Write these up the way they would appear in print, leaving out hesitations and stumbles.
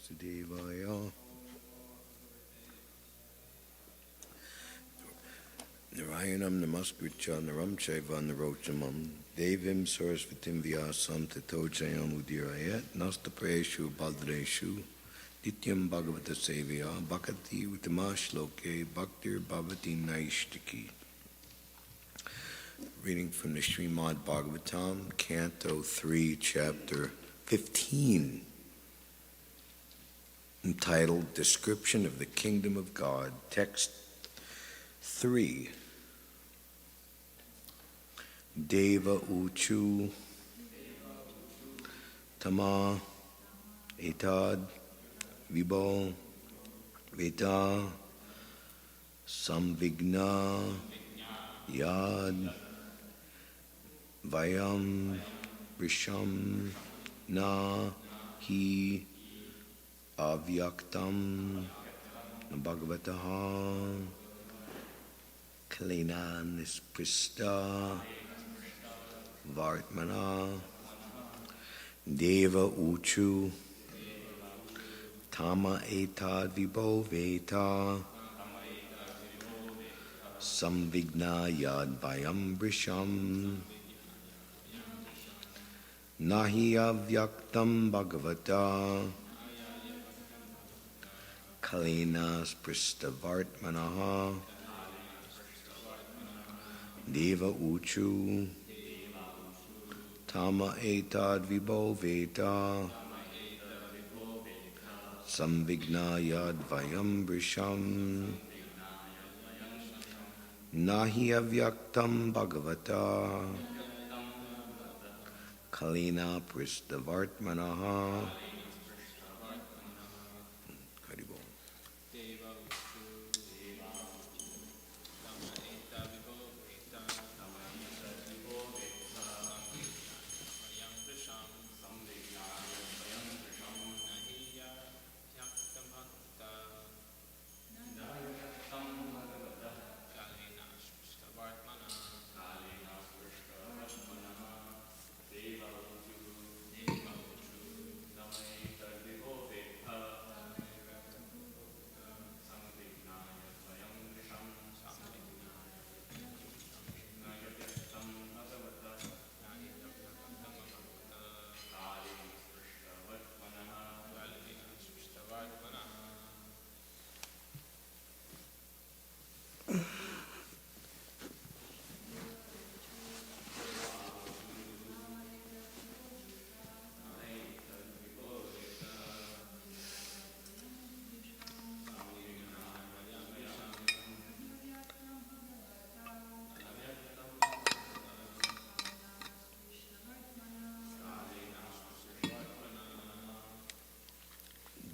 Vasudevaya. Narayanam namaskritya naram chaiva narochamam devim sarasvatim vyasam tato jayam udirayat nastapreshu baldreshu dityam bhagavata sevya bhakati uttama shloke bhaktir bhavati naishtiki. Reading from the Srimad Bhagavatam, Canto 3, Chapter 15, entitled Description of the Kingdom of God, Text 3. Deva uchu tama etad vibho veta samvigna yad vayam risham na hi avyaktam bhagavataha kalena nisprista vartmana deva uchu tama etad vibho veta samvigna yad vayam vrisham nahi avyaktam bhagavata kalena sprista vartmanaha deva uchu tama etad vibho veta samvigna yad vayam vrisham nahi avyaktam bhagavata kalena prista vartmanaha.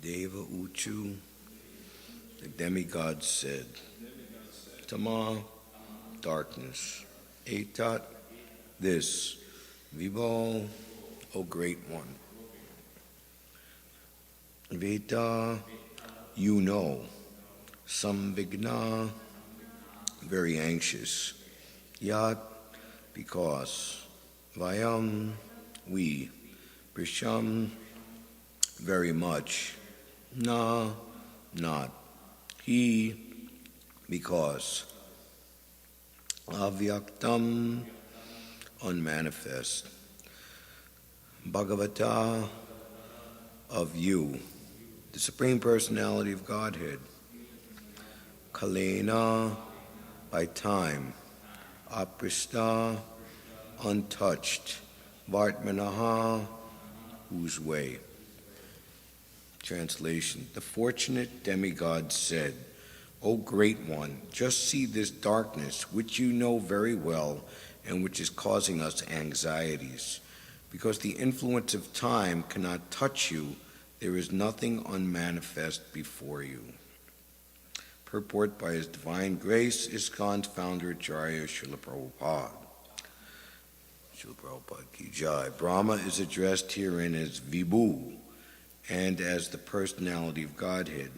Deva Uchu, the demigod said, Tama, darkness, Etat, this, Vibho, O Great One, Veta, you know, Samvigna, very anxious, Yat, because, Vayam, we, Prisham, very much, Na, not. He, because. Avyaktam, unmanifest. Bhagavata, of you, the Supreme Personality of Godhead. Kalena, by time. Aprista, untouched. Vartmanaha, whose way. Translation. The fortunate demigod said, O Great One, just see this darkness, which you know very well, and which is causing us anxieties. Because the influence of time cannot touch you, there is nothing unmanifest before you. Purport by His Divine Grace, ISKCON's founder, Acharya Srila Prabhupada. Srila Prabhupada Ki Jai. Brahma is addressed herein as Vibhu, and as the personality of Godhead.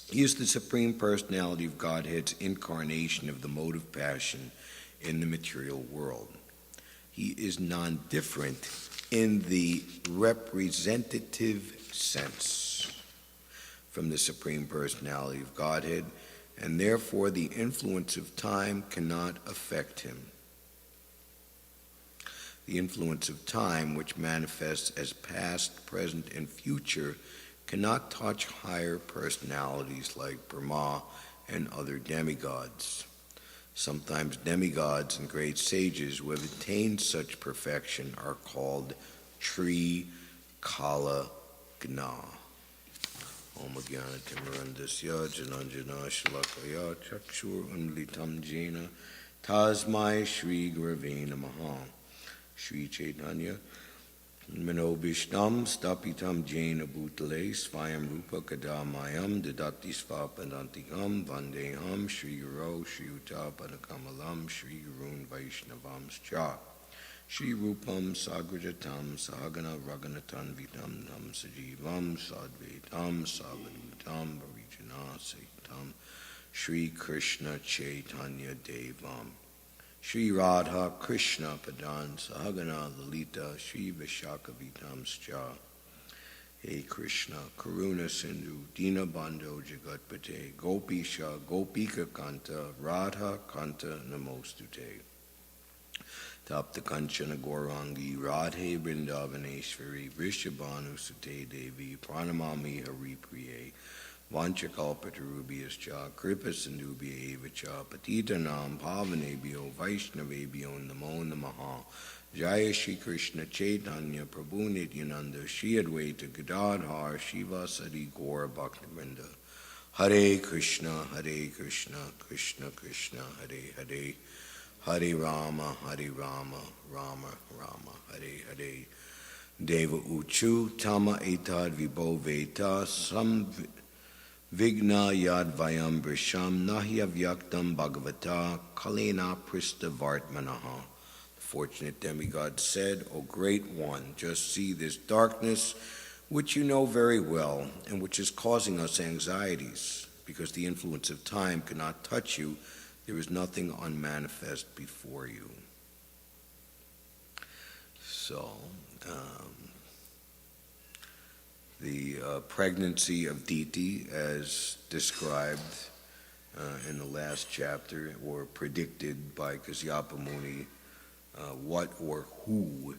He is the Supreme Personality of Godhead's incarnation of the mode of passion in the material world. He is non-different in the representative sense from the Supreme Personality of Godhead, and therefore the influence of time cannot affect him. The influence of time, which manifests as past, present, and future, cannot touch higher personalities like Brahma and other demigods. Sometimes demigods and great sages who have attained such perfection are called Tri Kala Gna. Om Jnana Timirandasya Jananjana Shalakaya Chakshur Unlitam Jena Tasmai Shri Gurave Namaha. Shri Chaitanya Manobishtam Stapitam Jena Bhutale Svayam Rupa Kadamayam Dadati Svapadantikam Vandeham Shri Guru Shri Utapadakkamalam Shri Gurun Vaishnavamscha Shri Rupam Sagrajatam Sahagana Raghunatan Vitam Nam Sajivam Sadvaitam Savadutam Varijana Saitam Shri Krishna Chaitanya Devam Shri Radha Krishna Padan Sahagana Lalita Shri Vishakavitamscha. Hey Krishna Karuna Sindhu Dina Bandho Jagatpate Gopisha Gopika Kanta Radha Kanta Namostute. Tapta Kanchana Gaurangi Radhe Vrindavaneshwari Vrishabhanu Sute Devi Pranamami Haripriye Vanchakalpatarubhyascha Kripa Sindhubhya Evacha Patitanam Pavanebhyo Vaishnavebhyo Namo Namaha. Jaya Shri Krishna Chaitanya Prabhu Nityananda Shri Advaita Gadadhar Shiva Sadi Gaura Bhaktivinoda. Hare Krishna Krishna Krishna Hare Hare Hare Rama Rama Rama Hare Hare. Deva Uchu Tama Etad Vibho Veta Sam Vigna Yad Vayam Brisham Nahya Vyaktam Bhagavata Kalena Prista Vartmanaha. The fortunate demigod said, O great one, just see this darkness which you know very well and which is causing us anxieties, because the influence of time cannot touch you. There is nothing unmanifest before you. So, the pregnancy of Diti, as described in the last chapter, or predicted by Kasyapa Muni, what or who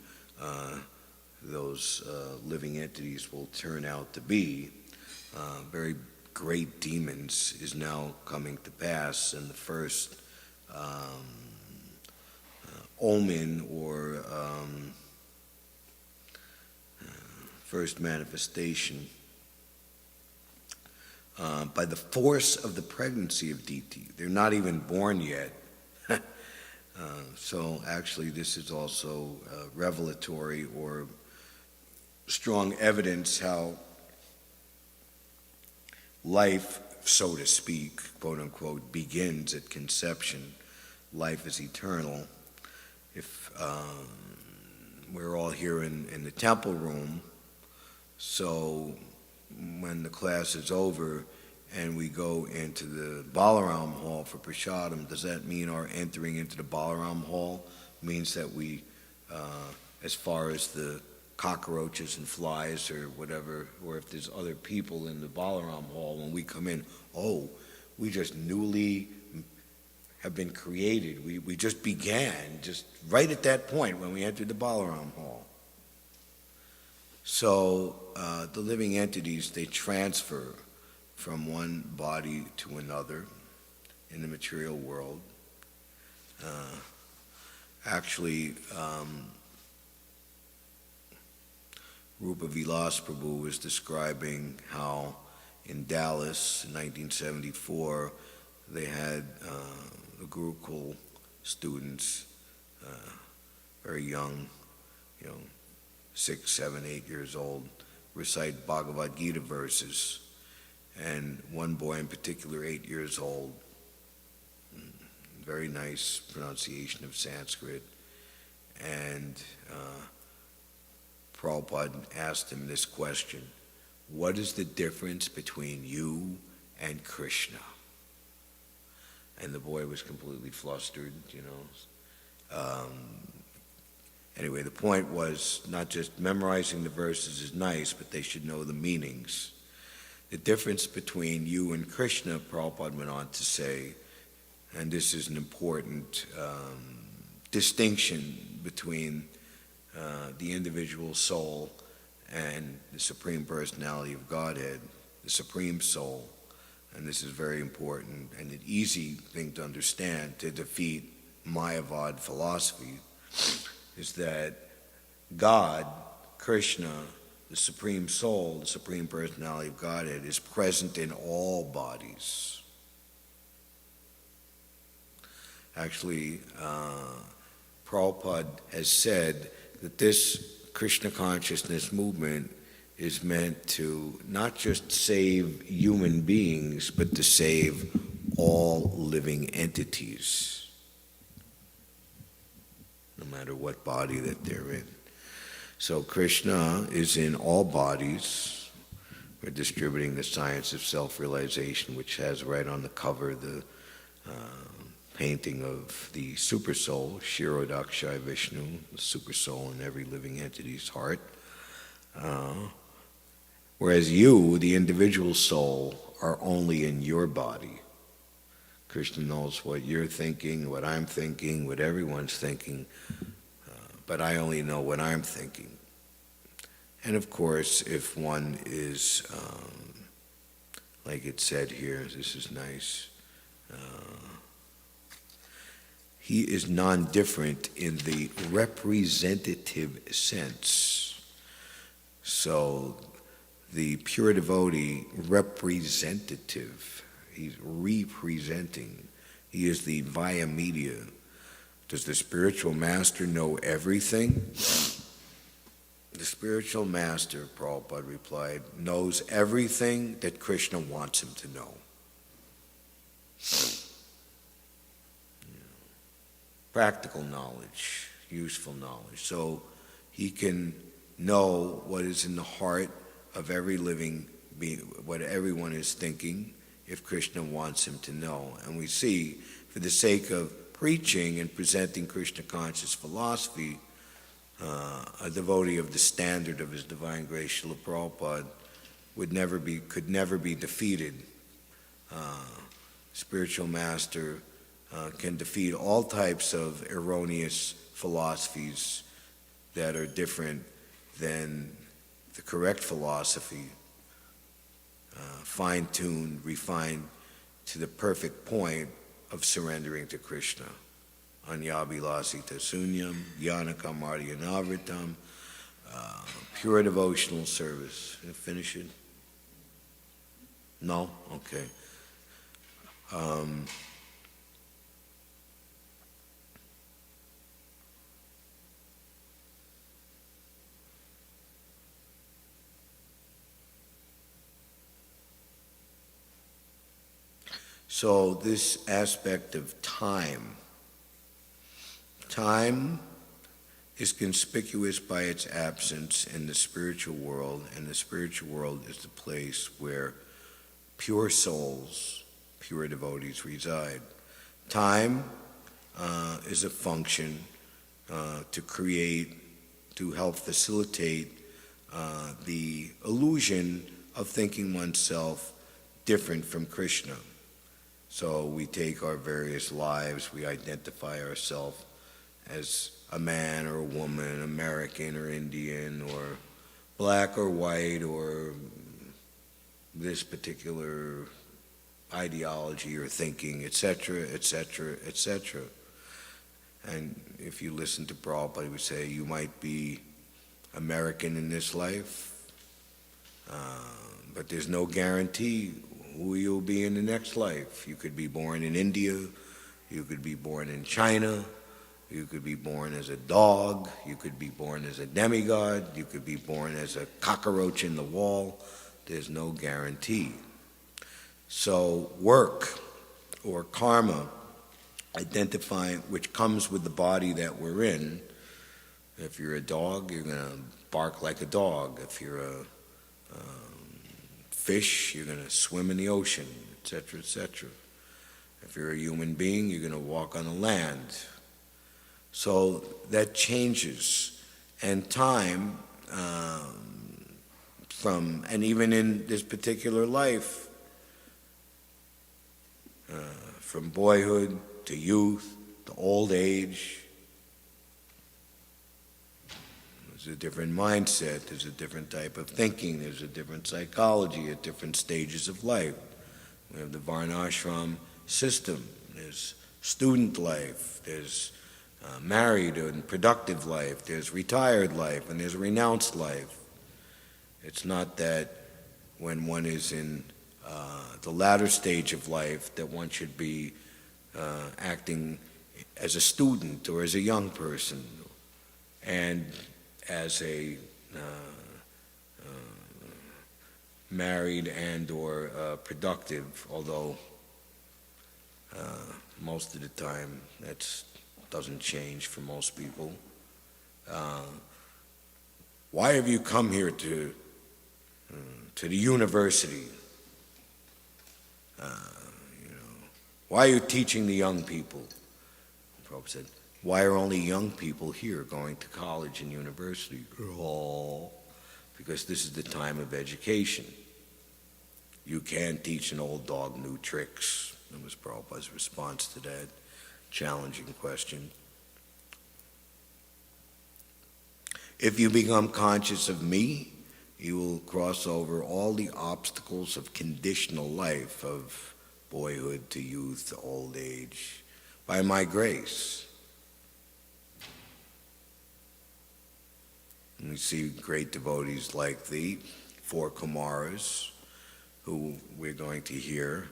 those living entities will turn out to be, very great demons, is now coming to pass, and the first omen or first manifestation by the force of the pregnancy of Diti. They're not even born yet. So actually this is also revelatory or strong evidence how life, so to speak, quote unquote, begins at conception. Life is eternal. If we're all here in the temple room, so when the class is over and we go into the Balaram hall for Prashadam, does that mean our entering into the Balaram hall means that we, as far as the cockroaches and flies or whatever, or if there's other people in the Balaram hall, when we come in, oh, we just newly have been created. We just began, just right at that point when we entered the Balaram hall. So the living entities, they transfer from one body to another in the material world. Actually, Rupa Vilas Prabhu was describing how in Dallas in 1974 they had the Gurukul students, very young, 6, 7, 8 years old, recite Bhagavad Gita verses. And one boy in particular, 8 years old, very nice pronunciation of Sanskrit. And Prabhupada asked him this question: what is the difference between you and Krishna? And the boy was completely flustered, Anyway, the point was not just memorizing the verses is nice, but they should know the meanings. The difference between you and Krishna, Prabhupada went on to say, and this is an important distinction between the individual soul and the Supreme Personality of Godhead, the Supreme Soul, and this is very important and an easy thing to understand to defeat Mayavad philosophy, is that God, Krishna, the Supreme Soul, the Supreme Personality of Godhead, is present in all bodies. Actually, Prabhupada has said that this Krishna consciousness movement is meant to not just save human beings, but to save all living entities, no matter what body that they're in. So Krishna is in all bodies. We're distributing the Science of Self-Realization, which has right on the cover the painting of the Super Soul, Shirodakshai Vishnu, the Super Soul in every living entity's heart. Whereas you, the individual soul, are only in your body. Krishna knows what you're thinking, what I'm thinking, what everyone's thinking, but I only know what I'm thinking. And of course, if one is, like it said here, this is nice, he is non-different in the representative sense. So the pure devotee, representative, he's representing. He is the via media. Does the spiritual master know everything? The spiritual master, Prabhupada replied, knows everything that Krishna wants him to know. Practical knowledge, useful knowledge. So he can know what is in the heart of every living being, what everyone is thinking, if Krishna wants him to know. And we see, for the sake of preaching and presenting Krishna conscious philosophy, a devotee of the standard of His Divine Grace, Srila Prabhupada, could never be defeated. Spiritual master can defeat all types of erroneous philosophies that are different than the correct philosophy, fine-tuned, refined to the perfect point of surrendering to Krishna. Anyabhilasita sunyam, yanakam ardyanavritam, pure devotional service. Finish it? No? Okay. So this aspect of time is conspicuous by its absence in the spiritual world, and the spiritual world is the place where pure souls, pure devotees reside. Time is a function to help facilitate the illusion of thinking oneself different from Krishna. So we take our various lives, we identify ourselves as a man or a woman, American or Indian, or black or white, or this particular ideology or thinking, etc., etc., etc. And if you listen to Prabhupada, he would say you might be American in this life, but there's no guarantee who you'll be in the next life. You could be born in India, you could be born in China, you could be born as a dog, you could be born as a demigod, you could be born as a cockroach in the wall. There's no guarantee. So work or karma, identifying which comes with the body that we're in. If you're a dog, you're going to bark like a dog. If you're a fish, you're going to swim in the ocean, etc., etc. If you're a human being, you're going to walk on the land. So that changes. And time, and even in this particular life, from boyhood to youth to old age, there's a different mindset, there's a different type of thinking, there's a different psychology at different stages of life. We have the Varnashram system, there's student life, there's married and productive life, there's retired life, and there's renounced life. It's not that when one is in the latter stage of life that one should be acting as a student or as a young person and as a married and or productive, although most of the time that doesn't change for most people. Why have you come here to the university? Why are you teaching the young people? Prabhu said, why are only young people here going to college and university? Oh, because this is the time of education. You can't teach an old dog new tricks. That was Prabhupada's response to that challenging question. If you become conscious of me, you will cross over all the obstacles of conditional life, of boyhood to youth to old age, by my grace. And we see great devotees like the four Kumaras, who we're going to hear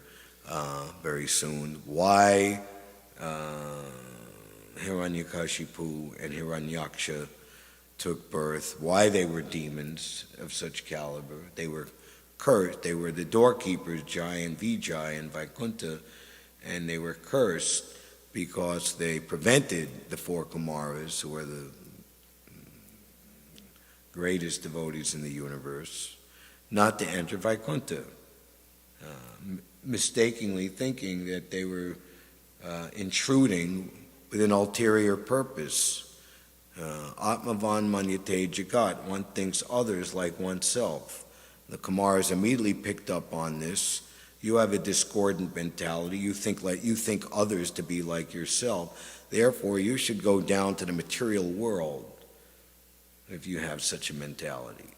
very soon. Why Hiranyakashipu and Hiranyaksha took birth, why they were demons of such caliber. They were cursed. They were the doorkeepers, Jai and Vijay and Vaikuntha, and they were cursed because they prevented the four Kumaras, who are the greatest devotees in the universe, not to enter Vaikuntha, mistakenly thinking that they were intruding with an ulterior purpose. Atmavan manyate jagat, one thinks others like oneself. The Kumaras immediately picked up on this. You have a discordant mentality. You think others to be like yourself. Therefore, you should go down to the material world if you have such a mentality.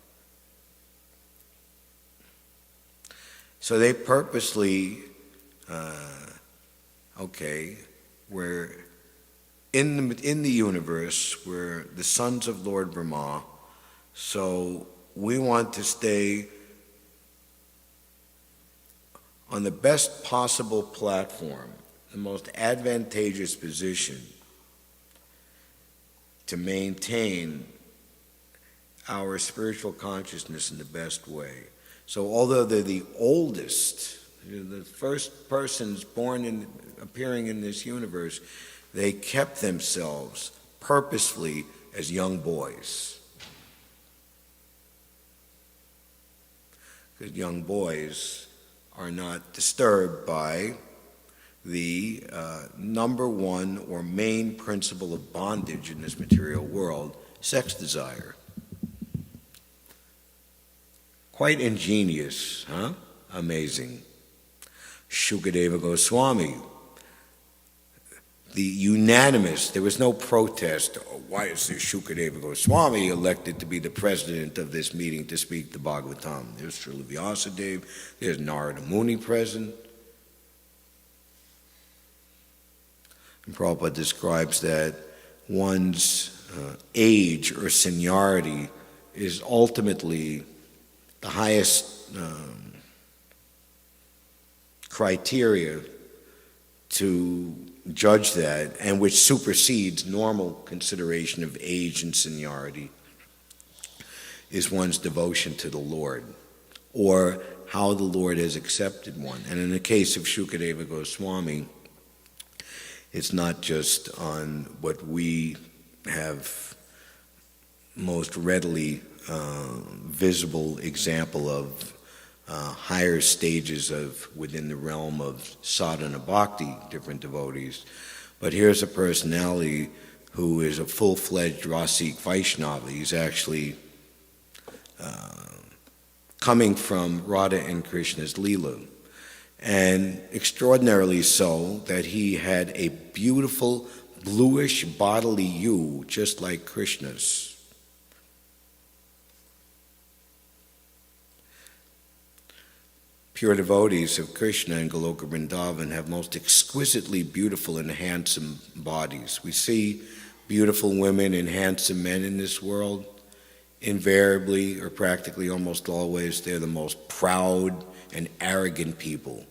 So they purposely, we're in the universe, we're the sons of Lord Brahma, so we want to stay on the best possible platform, the most advantageous position to maintain our spiritual consciousness in the best way. So although they're the oldest, the first persons appearing in this universe, they kept themselves purposefully as young boys. Because young boys are not disturbed by the number one or main principle of bondage in this material world, sex desire. Quite ingenious, huh? Amazing. Shukadeva Goswami, the unanimous, there was no protest. Oh, why is this Shukadeva Goswami elected to be the president of this meeting to speak the Bhagavatam? There's Srila Vyasadeva, there's Narada Muni present. And Prabhupada describes that one's age or seniority is ultimately the highest criteria to judge that, and which supersedes normal consideration of age and seniority, is one's devotion to the Lord, or how the Lord has accepted one. And in the case of Shukadeva Goswami, it's not just on what we have most readily visible example of higher stages of within the realm of sadhana bhakti, different devotees. But here's a personality who is a full-fledged Rasik Vaishnava. He's actually coming from Radha and Krishna's Leela, and extraordinarily so that he had a beautiful bluish bodily hue, just like Krishna's. Pure devotees of Krishna in Goloka Vrindavan have most exquisitely beautiful and handsome bodies. We see beautiful women and handsome men in this world. Invariably, or practically almost always, they're the most proud and arrogant people.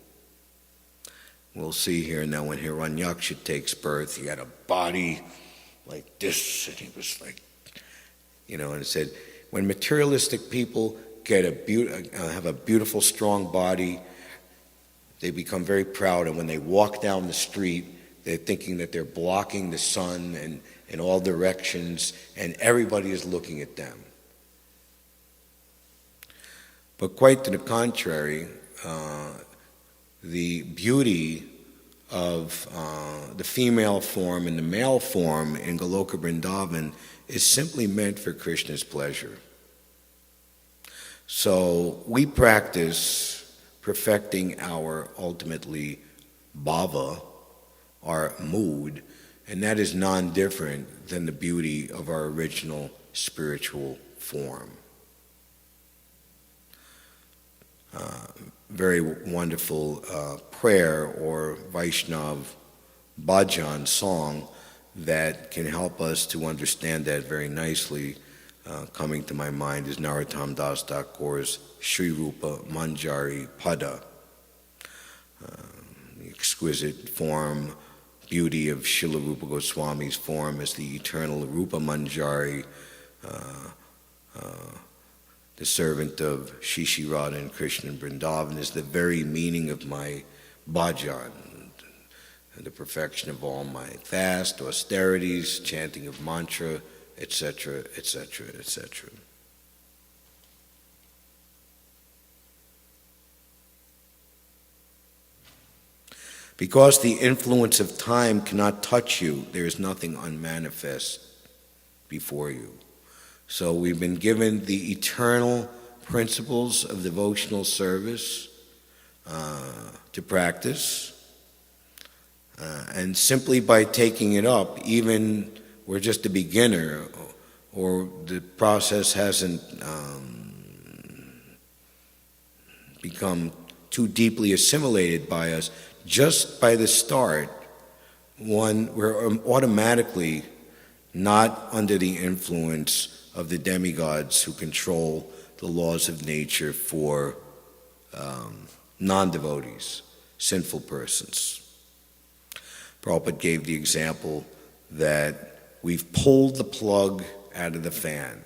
We'll see here now when Hiranyaksha takes birth, he had a body like this, and he was like, and it said, when materialistic people have a beautiful, strong body, they become very proud, and when they walk down the street, they're thinking that they're blocking the sun and in all directions, and everybody is looking at them. But quite to the contrary, the beauty of the female form and the male form in Goloka Vrindavan is simply meant for Krishna's pleasure. So we practice perfecting our ultimately bhava, our mood, and that is non-different than the beauty of our original spiritual form. Very wonderful prayer or Vaishnav bhajan song that can help us to understand that very nicely. Coming to my mind is Narottam Das Thakur's Sri Rupa Manjari Pada. The exquisite form, beauty of Srila Rupa Goswami's form as the eternal Rupa Manjari, the servant of Shishi Radha and Krishna in Vrindavan, is the very meaning of my bhajan, the perfection of all my fast, austerities, chanting of mantra, etc., etc., etc. Because the influence of time cannot touch you, there is nothing unmanifest before you. So we've been given the eternal principles of devotional service to practice, and simply by taking it up, even we're just a beginner or the process hasn't become too deeply assimilated by us, just by the start, we're automatically not under the influence of the demigods who control the laws of nature for non-devotees, sinful persons. Prabhupada gave the example that we've pulled the plug out of the fan.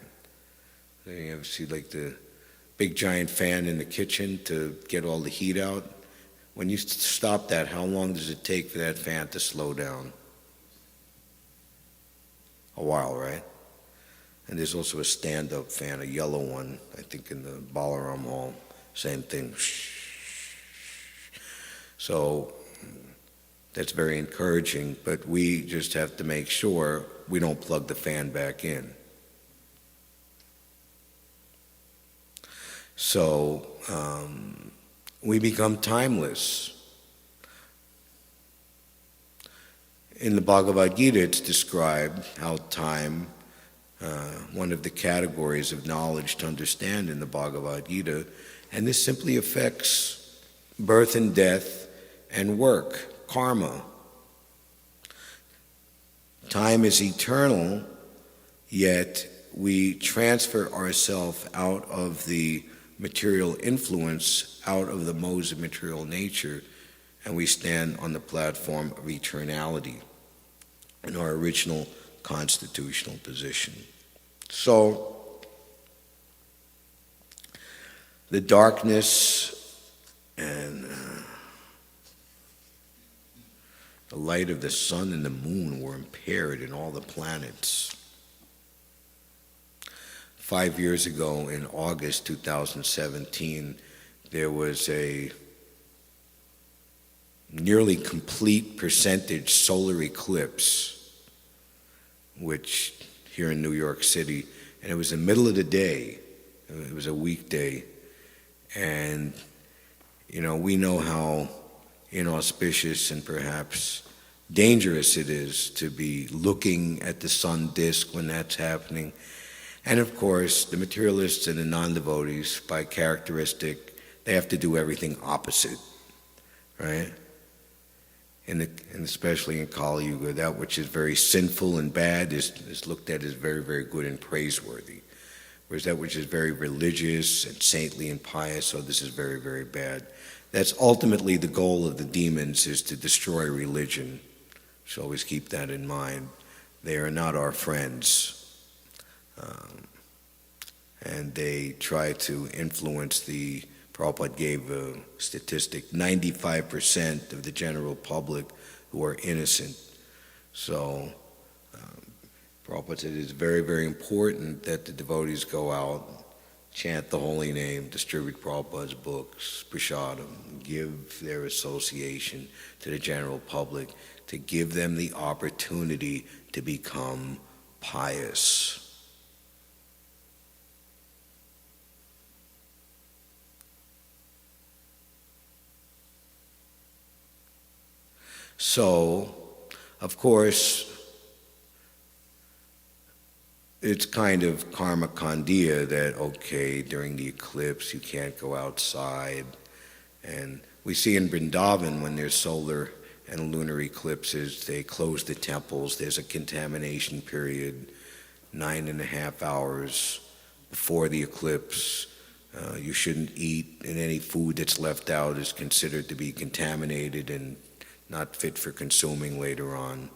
You ever see like the big giant fan in the kitchen to get all the heat out? When you stop that, how long does it take for that fan to slow down? A while, right? And there's also a stand-up fan, a yellow one, I think in the Balaram Hall, same thing. So that's very encouraging, but we just have to make sure we don't plug the fan back in. So we become timeless. In the Bhagavad Gita, it's described how time, one of the categories of knowledge to understand in the Bhagavad Gita, and this simply affects birth and death and work, karma. Time is eternal, yet we transfer ourselves out of the material influence, out of the modes of material nature, and we stand on the platform of eternality in our original constitutional position. So, the darkness and the light of the sun and the moon were impaired in all the planets. 5 years ago, in August 2017, there was a nearly complete percentage solar eclipse which here in New York City, and it was the middle of the day. It was a weekday, and we know how inauspicious and perhaps dangerous it is to be looking at the sun disk when that's happening. And of course, the materialists and the non-devotees, by characteristic, they have to do everything opposite, right? And especially in Kali Yuga, that which is very sinful and bad is looked at as very, very good and praiseworthy. Whereas that which is very religious and saintly and pious, this is very, very bad. That's ultimately the goal of the demons, is to destroy religion. So always keep that in mind. They are not our friends. And they try to influence Prabhupada gave a statistic, 95% of the general public who are innocent. So Prabhupada said it's very, very important that the devotees go out, chant the holy name, distribute Prabhupada's books, prasadam, give their association to the general public, to give them the opportunity to become pious. So, of course, it's kind of karma kandiya that, okay, during the eclipse you can't go outside. And we see in Vrindavan, when there's solar and lunar eclipses, they close the temples. There's a contamination period, 9.5 hours before the eclipse. You shouldn't eat, and any food that's left out is considered to be contaminated and not fit for consuming later on.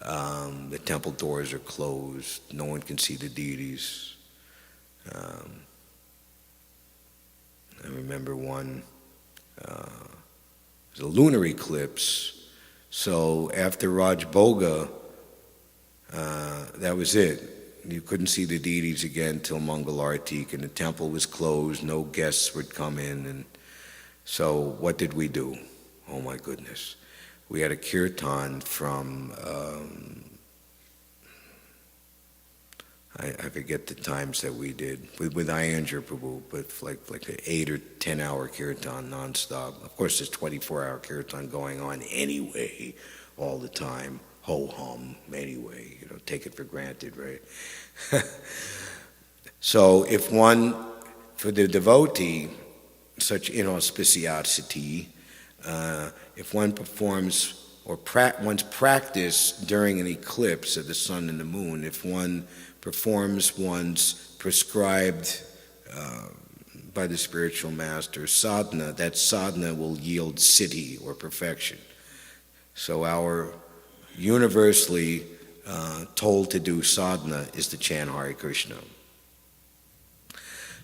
The temple doors are closed. No one can see the deities. I remember one, it was a lunar eclipse. So after Raj Bhoga, that was it. You couldn't see the deities again till Mangalartik, and the temple was closed. No guests would come in. And so what did we do? Oh my goodness. We had a kirtan from, I forget the times that we did, with Iyengar Prabhu, but like an 8 or 10 hour kirtan nonstop. Of course, there's 24-hour kirtan going on anyway, all the time, ho-hum anyway, take it for granted, right? So if one, for the devotee, such inauspiciosity, if one performs or one's practice during an eclipse of the sun and the moon, if one performs one's prescribed by the spiritual master sadhana, that sadhana will yield siddhi or perfection. So our universally told to do sadhana is to chant Hare Krishna.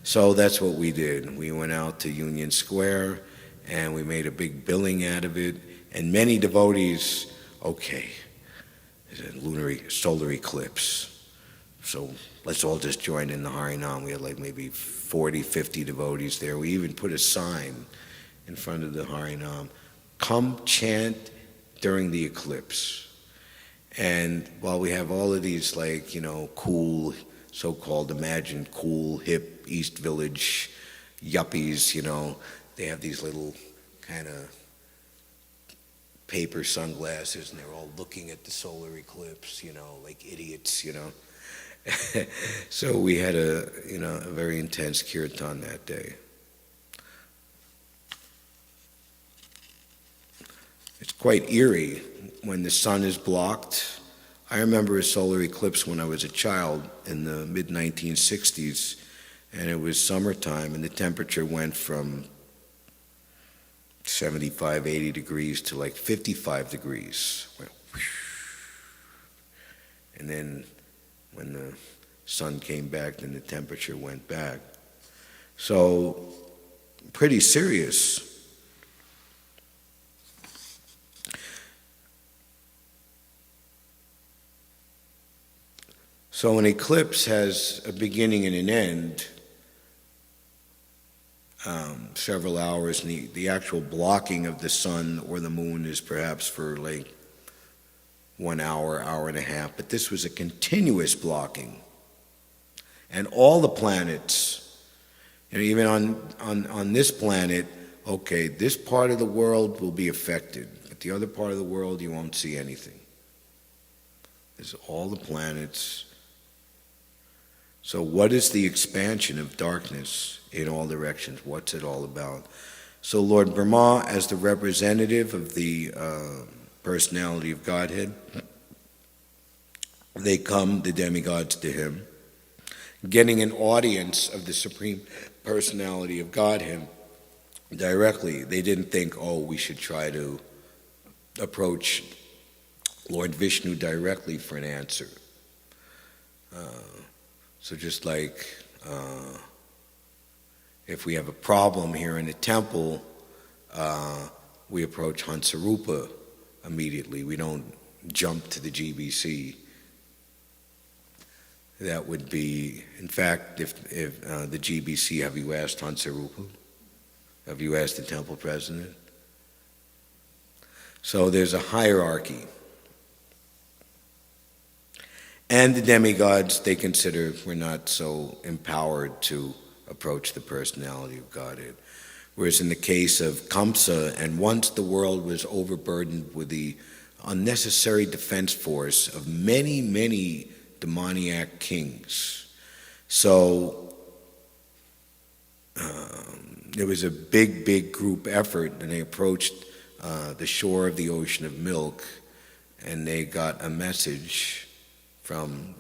So that's what we did. We went out to Union Square, and we made a big billing out of it. And many devotees, okay, there's a solar eclipse, so let's all just join in the Harinam. We had like maybe 40, 50 devotees there. We even put a sign in front of the Harinam, come chant during the eclipse. And while we have all of these cool, so-called imagined cool, hip East Village yuppies, they have these little kind of paper sunglasses, and they're all looking at the solar eclipse, like idiots, So we had a very intense kirtan that day. It's quite eerie when the sun is blocked. I remember a solar eclipse when I was a child in the mid-1960s, and it was summertime, and the temperature went from 75, 80 degrees to like 55 degrees. And then when the sun came back, then the temperature went back. So pretty serious. So an eclipse has a beginning and an end, several hours, and the actual blocking of the sun or the moon is perhaps for like 1 hour, hour and a half, but this was a continuous blocking. And all the planets, and even on this planet, okay, this part of the world will be affected, but the other part of the world you won't see anything. There's all the planets. So what is the expansion of darkness in all directions? What's it all about? So Lord Brahma, as the representative of the personality of Godhead, they come, the demigods, to him, getting an audience of the Supreme Personality of Godhead directly. They didn't think, oh, we should try to approach Lord Vishnu directly for an answer. So just like if we have a problem here in the temple, we approach Hansarupa immediately. We don't jump to the GBC. That would be, in fact, if the GBC, have you asked Hansarupa? Have you asked the temple president? So there's a hierarchy. And the demigods, they consider, were not so empowered to approach the personality of Godhead. Whereas in the case of Kamsa, and once the world was overburdened with the unnecessary defense force of many, many demoniac kings. So there was a big, big group effort, and they approached the shore of the ocean of milk, and they got a message from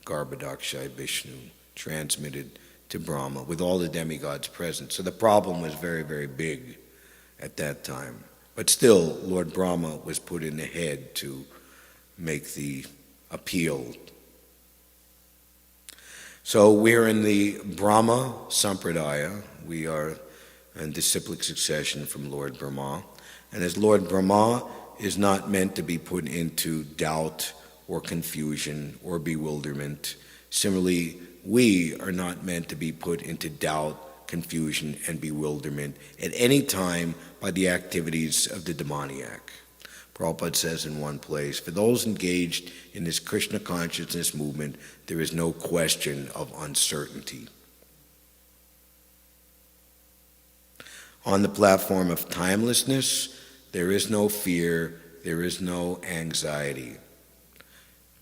Garbhodakshai Vishnu, transmitted to Brahma, with all the demigods present. So the problem was very, very big at that time. But still, Lord Brahma was put in the head to make the appeal. So we're in the Brahma Sampradaya. We are in disciplic succession from Lord Brahma. And as Lord Brahma is not meant to be put into doubt or confusion or bewilderment, similarly, we are not meant to be put into doubt, confusion, and bewilderment at any time by the activities of the demoniac. Prabhupada says in one place, for those engaged in this Krishna consciousness movement, there is no question of uncertainty. On the platform of timelessness, there is no fear, there is no anxiety.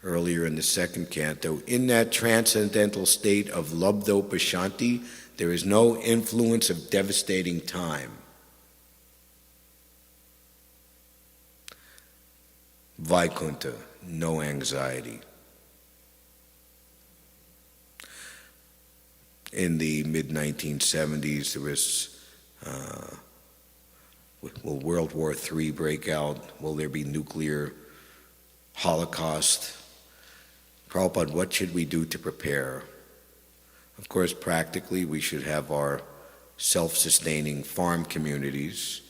Earlier in the second canto, in that transcendental state of Labdhopashanti, there is no influence of devastating time. Vaikuntha, no anxiety. In the mid-1970s, there was, will World War III break out? Will there be nuclear holocaust? Prabhupada, what should we do to prepare? Of course, practically, we should have our self-sustaining farm communities,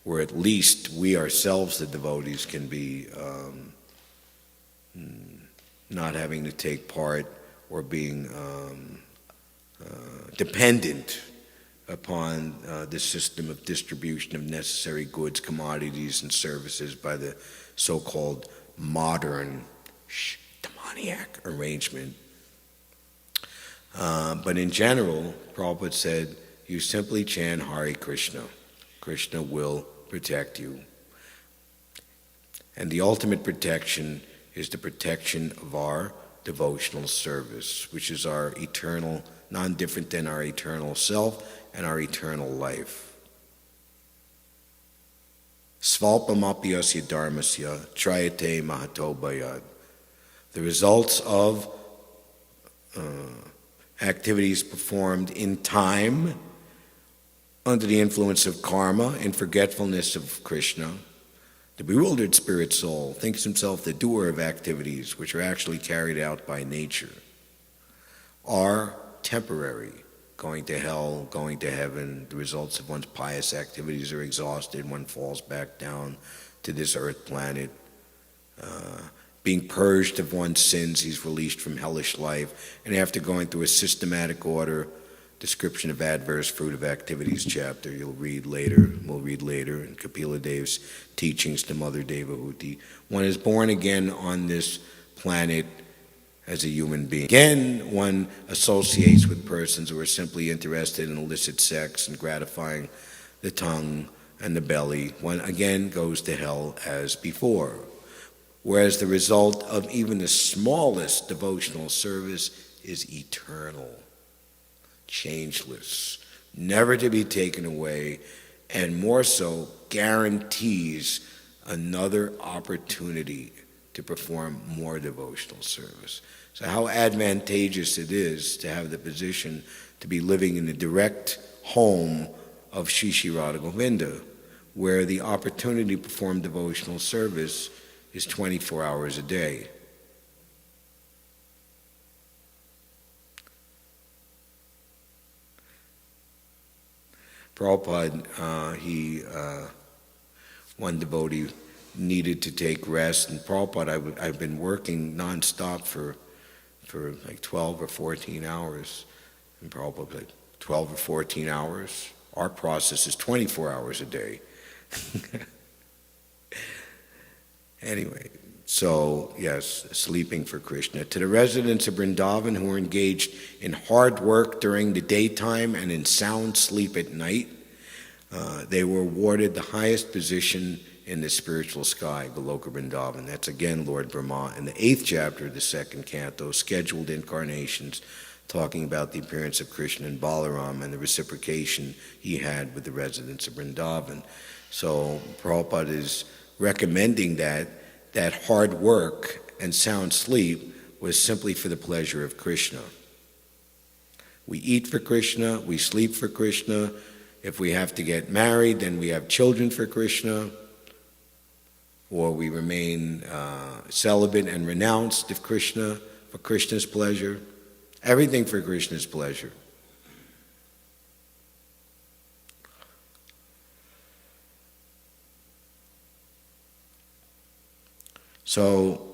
where at least we ourselves, the devotees, can be not having to take part or being dependent upon the system of distribution of necessary goods, commodities, and services by the so-called modern demoniac arrangement. But in general, Prabhupada said, you simply chant Hare Krishna. Krishna will protect you. And the ultimate protection is the protection of our devotional service, which is our eternal, non-different than our eternal self and our eternal life. Svalpamapyasya dharmasya trayate mahato bhayad. The results of activities performed in time under the influence of karma and forgetfulness of Krishna. The bewildered spirit soul thinks himself the doer of activities which are actually carried out by nature, are temporary. Going to hell, going to heaven, the results of one's pious activities are exhausted, one falls back down to this earth planet. Being purged of one's sins, he's released from hellish life, and after going through a systematic order description of adverse fruit of activities chapter. We'll read later in Kapila Dev's teachings to Mother Devahuti. One is born again on this planet as a human being. Again, one associates with persons who are simply interested in illicit sex and gratifying the tongue and the belly. One again goes to hell as before. Whereas the result of even the smallest devotional service is eternal, changeless, never to be taken away, and more so guarantees another opportunity to perform more devotional service. So how advantageous it is to have the position to be living in the direct home of Shri Shri Radha Govinda, where the opportunity to perform devotional service is 24 hours a day. Prabhupada, one devotee needed to take rest, and Prabhupada, I've been working nonstop for like 12 or 14 hours, and Prabhupada like 12 or 14 hours. Our process is 24 hours a day. Anyway, so yes, sleeping for Krishna. To the residents of Vrindavan who are engaged in hard work during the daytime and in sound sleep at night, they were awarded the highest position in the spiritual sky, Goloka Vrindavan. That's again Lord Brahma in the 8th chapter of the 2nd canto, Scheduled Incarnations, talking about the appearance of Krishna and Balaram and the reciprocation he had with the residents of Vrindavan. So Prabhupada is recommending that hard work and sound sleep was simply for the pleasure of Krishna. We eat for Krishna, we sleep for Krishna. If we have to get married, then we have children for Krishna, or we remain celibate and renounced for Krishna's pleasure. Everything for Krishna's pleasure. So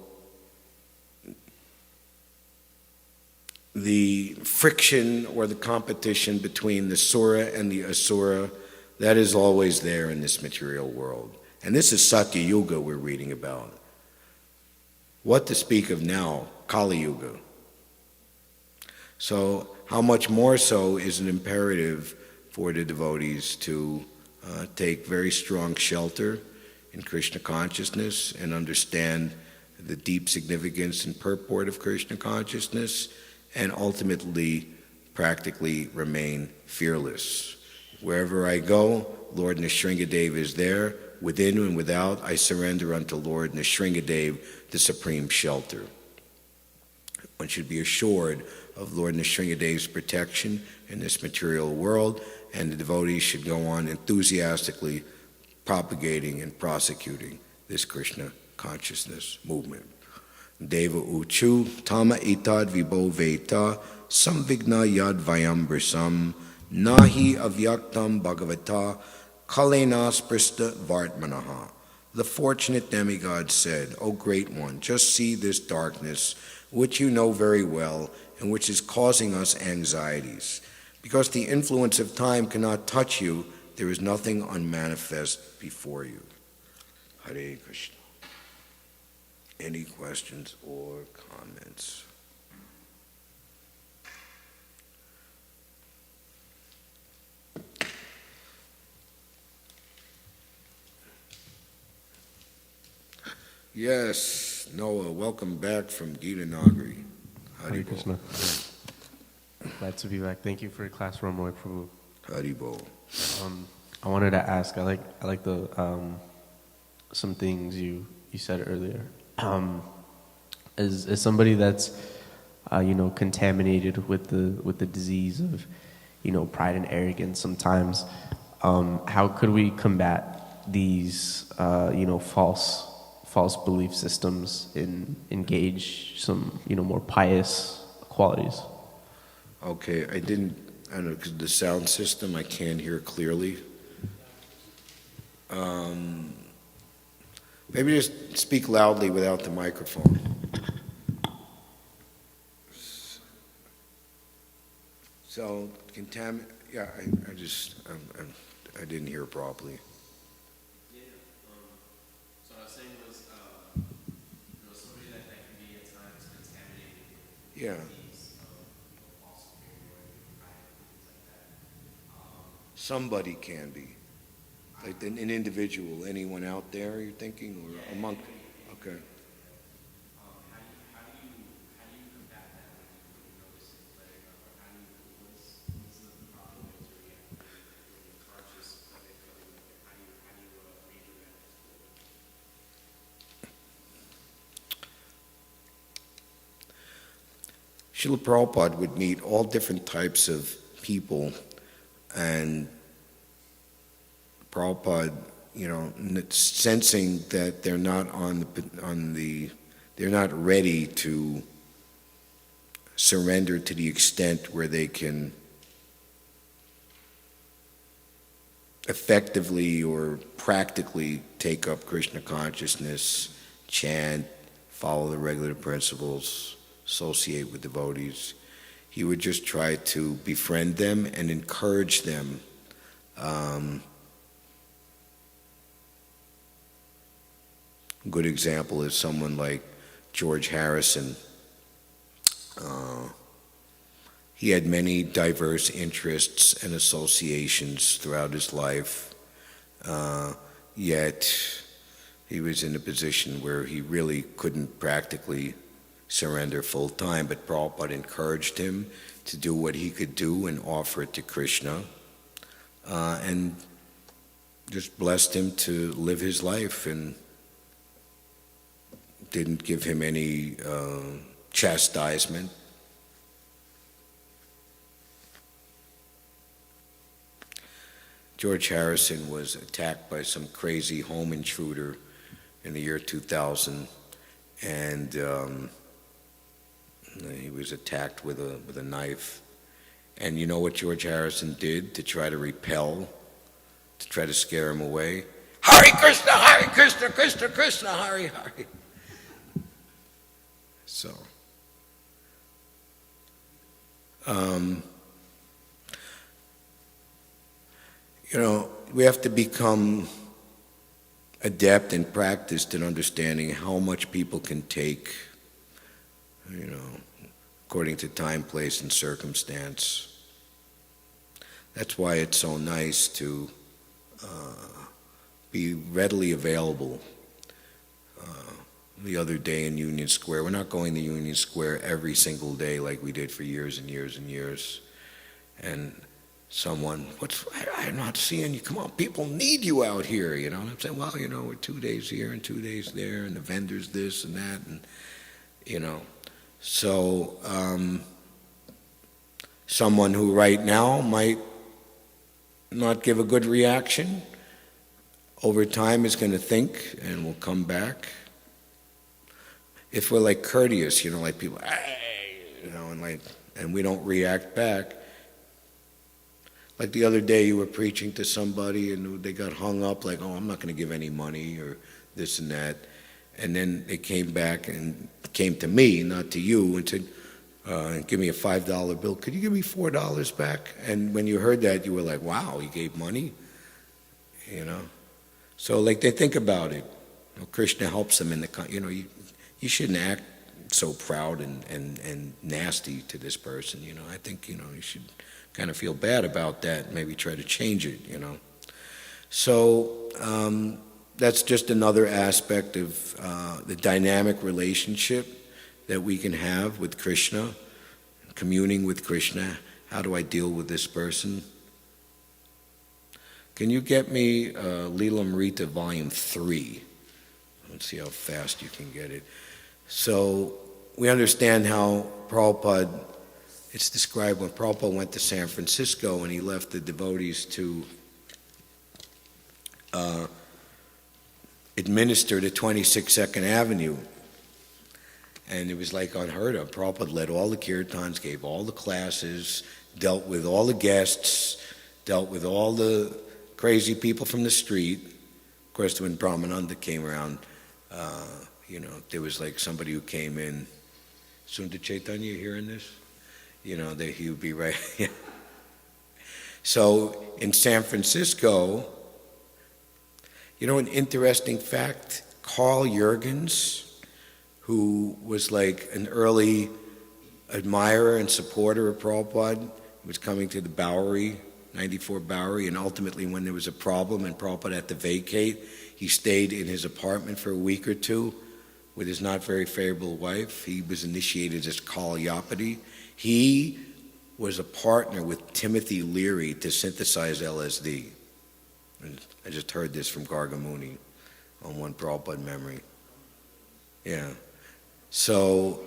the friction or the competition between the Sura and the Asura, that is always there in this material world. And this is Satya Yuga we're reading about. What to speak of now, Kali Yuga. So how much more so is an imperative for the devotees to take very strong shelter in Krishna consciousness and understand the deep significance and purport of Krishna consciousness, and ultimately practically remain fearless. Wherever I go, Lord Nrsingadev is there. Within and without, I surrender unto Lord Nrsingadev, the supreme shelter. One should be assured of Lord Nrsingadev's protection in this material world, and the devotees should go on enthusiastically propagating and prosecuting this Krishna consciousness movement. Deva uchu tama itad vibho veta samvigna yad vayam brisam nahi avyaktam bhagavata kalena sprista vartmanaha. The fortunate demigod said, O great one, just see this darkness, which you know very well, and which is causing us anxieties. Because the influence of time cannot touch you, there is nothing unmanifest before you. Hare Krishna. Any questions or comments? Yes, Noah, welcome back from Gita Nagari. Hare Krishna. Glad to be back. Thank you for your class, Rama, Prabhu. Haribol. I wanted to ask. I like the some things you said earlier. As somebody that's contaminated with the disease of pride and arrogance sometimes, how could we combat these false belief systems and engage some more pious qualities? Okay, I don't know, because the sound system, I can't hear clearly. Maybe just speak loudly without the microphone. So, yeah, I didn't hear properly. Yeah. So I was saying was, somebody that can be at times contaminated Yeah, with these, false superiority, pride, things like that. somebody can be. Like an individual, anyone out there, you're thinking, or among, okay. How do you combat that when you notice it flaring up, or what's the proper way to react when you're conscious of it coming up, and how do you redirect it? Srila Prabhupada would meet all different types of people, and Prabhupada, sensing that they're not they're not ready to surrender to the extent where they can effectively or practically take up Krishna consciousness, chant, follow the regular principles, associate with devotees. He would just try to befriend them and encourage them. A good example is someone like George Harrison. He had many diverse interests and associations throughout his life, yet he was in a position where he really couldn't practically surrender full time, but Prabhupada encouraged him to do what he could do and offer it to Krishna, and just blessed him to live his life and didn't give him any chastisement. George Harrison was attacked by some crazy home intruder in the year 2000, and he was attacked with a knife. And you know what George Harrison did to try to repel, to try to scare him away? Hare Krishna, Hare Krishna, Krishna Krishna, Hare Hare. So, we have to become adept and practiced in understanding how much people can take, according to time, place, and circumstance. That's why it's so nice to be readily available. The other day in Union Square, we're not going to Union Square every single day like we did for years and years and years. And someone, I'm not seeing you. Come on, people need you out here, And I'm saying, well, we're 2 days here and 2 days there, and the vendors this and that, and So, someone who right now might not give a good reaction, over time is going to think and will come back. If we're like courteous, like people, hey, and we don't react back. Like the other day, you were preaching to somebody and they got hung up, like, oh, I'm not going to give any money or this and that. And then they came back and came to me, not to you, and said, give me a $5 bill. Could you give me $4 back? And when you heard that, you were like, wow, he gave money, So like they think about it. Krishna helps them in the, you shouldn't act so proud and nasty to this person, I think, you should kind of feel bad about that, maybe try to change it, So that's just another aspect of the dynamic relationship that we can have with Krishna, communing with Krishna. How do I deal with this person? Can you get me Leelamrita Volume 3? Let's see how fast you can get it. So we understand how Prabhupada, it's described when Prabhupada went to San Francisco and he left the devotees to administer the 26th 2nd Avenue. And it was like unheard of. Prabhupada led all the kirtans, gave all the classes, dealt with all the guests, dealt with all the crazy people from the street. Of course, when Brahmananda came around, there was like somebody who came in. Sundar Chaitanya, you hearing this? That he would be right. So in San Francisco, you know an interesting fact? Carl Jurgens, who was like an early admirer and supporter of Prabhupada, was coming to the Bowery, 94 Bowery, and ultimately when there was a problem and Prabhupada had to vacate, he stayed in his apartment for a week or two with his not very favorable wife. He was initiated as Kal Yapati. He was a partner with Timothy Leary to synthesize LSD. And I just heard this from Gargamuni on one Prabhupada memory. Yeah. So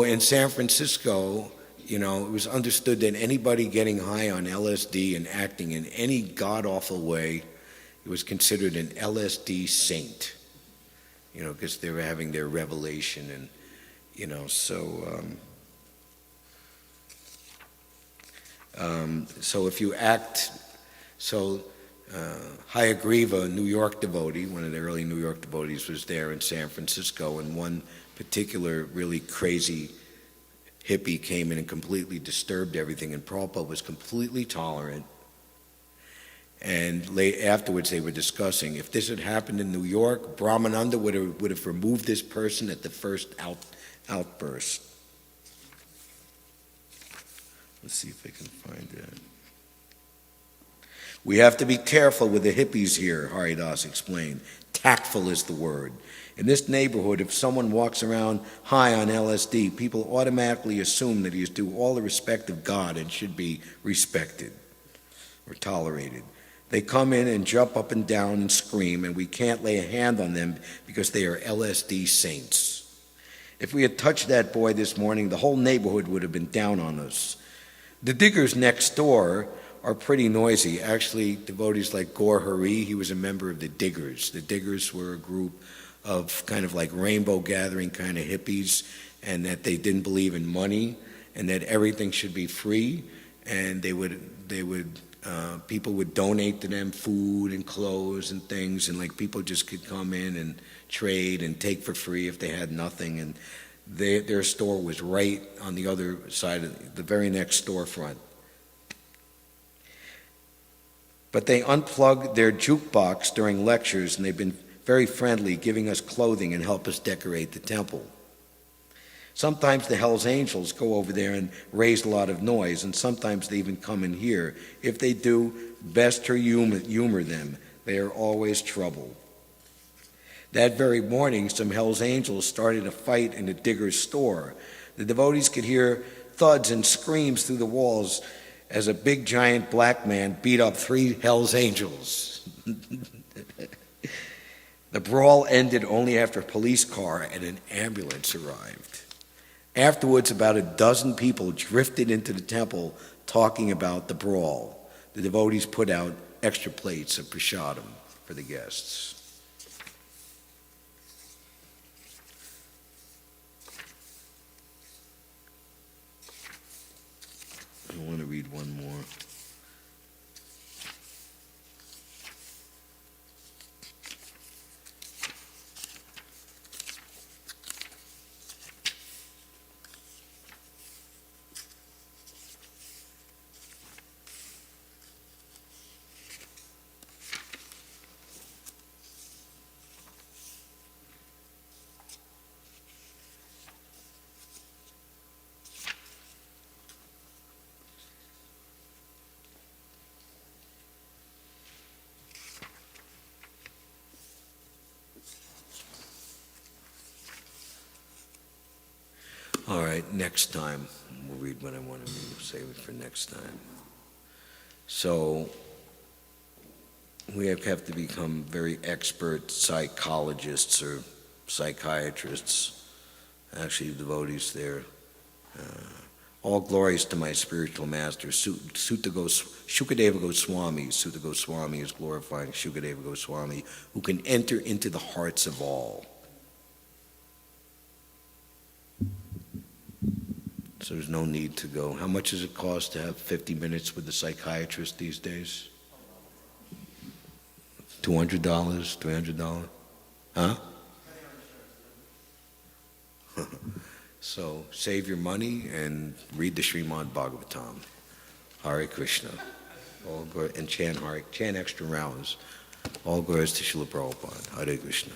in San Francisco, you know, it was understood that anybody getting high on LSD and acting in any god-awful way, it was considered an LSD saint, you know, because they were having their revelation and, you know, so if you act, Hayagriva, a New York devotee, one of the early New York devotees, was there in San Francisco, and one particular really crazy hippie came in and completely disturbed everything, and Prabhupada was completely tolerant. And afterwards they were discussing, if this had happened in New York, Brahmananda would have removed this person at the first outburst. Let's see if I can find that. We have to be careful with the hippies here, Haridas explained. Tactful is the word. In this neighborhood, if someone walks around high on LSD, people automatically assume that he is due all the respect of God and should be respected or tolerated. They come in and jump up and down and scream, and we can't lay a hand on them because they are LSD saints. If we had touched that boy this morning, the whole neighborhood would have been down on us. The diggers next door are pretty noisy. Actually, devotees like Gaur Hari, he was a member of the Diggers. The Diggers were a group of kind of like rainbow gathering kind of hippies, and that they didn't believe in money, and that everything should be free, and people would donate to them food and clothes and things, and like people just could come in and trade and take for free if they had nothing, and their store was right on the other side of the very next storefront. But they unplugged their jukebox during lectures, and they've been very friendly, giving us clothing and help us decorate the temple. Sometimes the Hell's Angels go over there and raise a lot of noise, and sometimes they even come in here. If they do, best to humor them. They are always trouble. That very morning, some Hell's Angels started a fight in the Digger's store. The devotees could hear thuds and screams through the walls as a big giant black man beat up 3 Hell's Angels. The brawl ended only after a police car and an ambulance arrived. Afterwards, about a dozen people drifted into the temple talking about the brawl. The devotees put out extra plates of prasadam for the guests. I want to read one more. All right, next time. We'll read what I want to read. We'll save it for next time. So, we have to become very expert psychologists or psychiatrists. Actually, devotees there. All glories to my spiritual master, Shukadeva Goswami. Sutta Goswami is glorifying Shukadeva Goswami, who can enter into the hearts of all. So there's no need to go. How much does it cost to have 50 minutes with a psychiatrist these days? $200, $300? Huh? So save your money and read the Srimad Bhagavatam. Hare Krishna. All glory, and chant extra rounds. All glories to Srila Prabhupada. Hare Krishna.